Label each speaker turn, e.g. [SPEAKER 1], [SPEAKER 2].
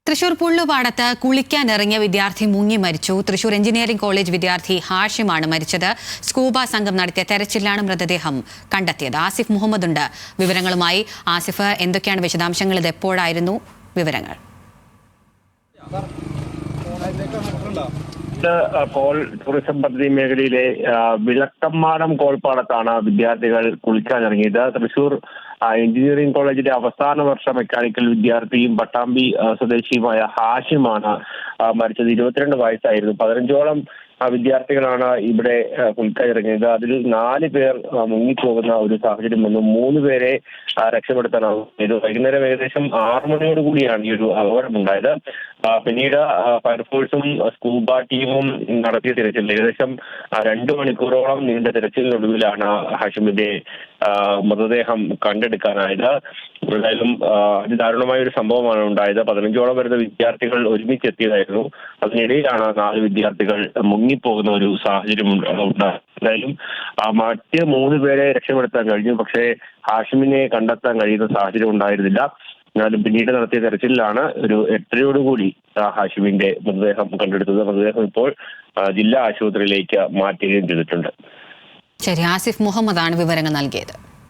[SPEAKER 1] തൃശൂർ പുള്ളുപാടത്ത് കുളിക്കാനിറങ്ങിയ വിദ്യാർത്ഥി മുങ്ങി മരിച്ചു. തൃശൂർ എഞ്ചിനീയറിംഗ് കോളേജ് വിദ്യാർത്ഥി ഹാഷിമാണ് മരിച്ചത്. സ്കൂബ സംഘം നടത്തിയ തെരച്ചിലാണ് മൃതദേഹം കണ്ടെത്തിയത്. ആസിഫ് മുഹമ്മദ് ഉണ്ട് വിവരങ്ങളുമായി. ആസിഫ്, എന്തൊക്കെയാണ് വിശദാംശങ്ങൾ? ഇത് എപ്പോഴായിരുന്നു വിവരങ്ങൾ?
[SPEAKER 2] കോൾ ടൂറിസം പദ്ധതി മേഖലയിലെ വിളക്കമ്മാടം കോൾപ്പാടത്താണ് വിദ്യാർത്ഥികൾ കുളിക്കാനിറങ്ങിയത്. തൃശൂർ എഞ്ചിനീയറിംഗ് കോളേജിലെ അവസാന വർഷ മെക്കാനിക്കൽ വിദ്യാർത്ഥിയും പട്ടാമ്പി സ്വദേശിയുമായ ഹാഷിമാണ് മരിച്ചത്. 22 വയസ്സായിരുന്നു. 15ഓളം വിദ്യാർത്ഥികളാണ് ഇവിടെ കുളിക്കാനിറങ്ങിയത്. അതിൽ 4 പേർ മുങ്ങിപ്പോകുന്ന ഒരു സാഹചര്യം വന്നു. 3 പേരെ രക്ഷപ്പെടുത്താനാവും. ഇത് വൈകുന്നേരം ഏകദേശം 6 മണിയോടുകൂടിയാണ് ഈ ഒരു അപകടമുണ്ടായത്. പിന്നീട് ഫയർഫോഴ്സും സ്കൂബ ടീമും നടത്തിയ തിരച്ചിൽ ഏകദേശം 2 മണിക്കൂറോളം നീണ്ട തിരച്ചിലിനൊടുവിലാണ് ഹാഷിമിന്റെ മൃതദേഹം കണ്ടെടുക്കാനായത്. എന്തായാലും അതിദാരുണമായ ഒരു സംഭവമാണ് ഉണ്ടായത്. 15ഓളം വരുന്ന വിദ്യാർത്ഥികൾ ഒരുമിച്ചെത്തിയതായിരുന്നു. അതിനിടയിലാണ് 4 വിദ്യാർത്ഥികൾ മുങ്ങിപ്പോകുന്ന ഒരു സാഹചര്യം ഉണ്ടായത്. എന്തായാലും മറ്റ് 3 പേരെ രക്ഷപ്പെടുത്താൻ കഴിഞ്ഞു. പക്ഷേ ഹാഷിമിനെ കണ്ടെത്താൻ കഴിയുന്ന സാഹചര്യം ഉണ്ടായിരുന്നില്ല. എന്നാലും പിന്നീട് നടത്തിയ തെരച്ചിലാണ് ഒരു 8:30യോടുകൂടി ഹാഷിമിന്റെ മൃതദേഹം കണ്ടെടുത്തത്. മൃതദേഹം ഇപ്പോൾ ജില്ലാ ആശുപത്രിയിലേക്ക് മാറ്റുകയും ചെയ്തിട്ടുണ്ട്.
[SPEAKER 1] ശരി, ആസിഫ് മുഹമ്മദാണ് വിവരങ്ങൾ നൽകിയത്.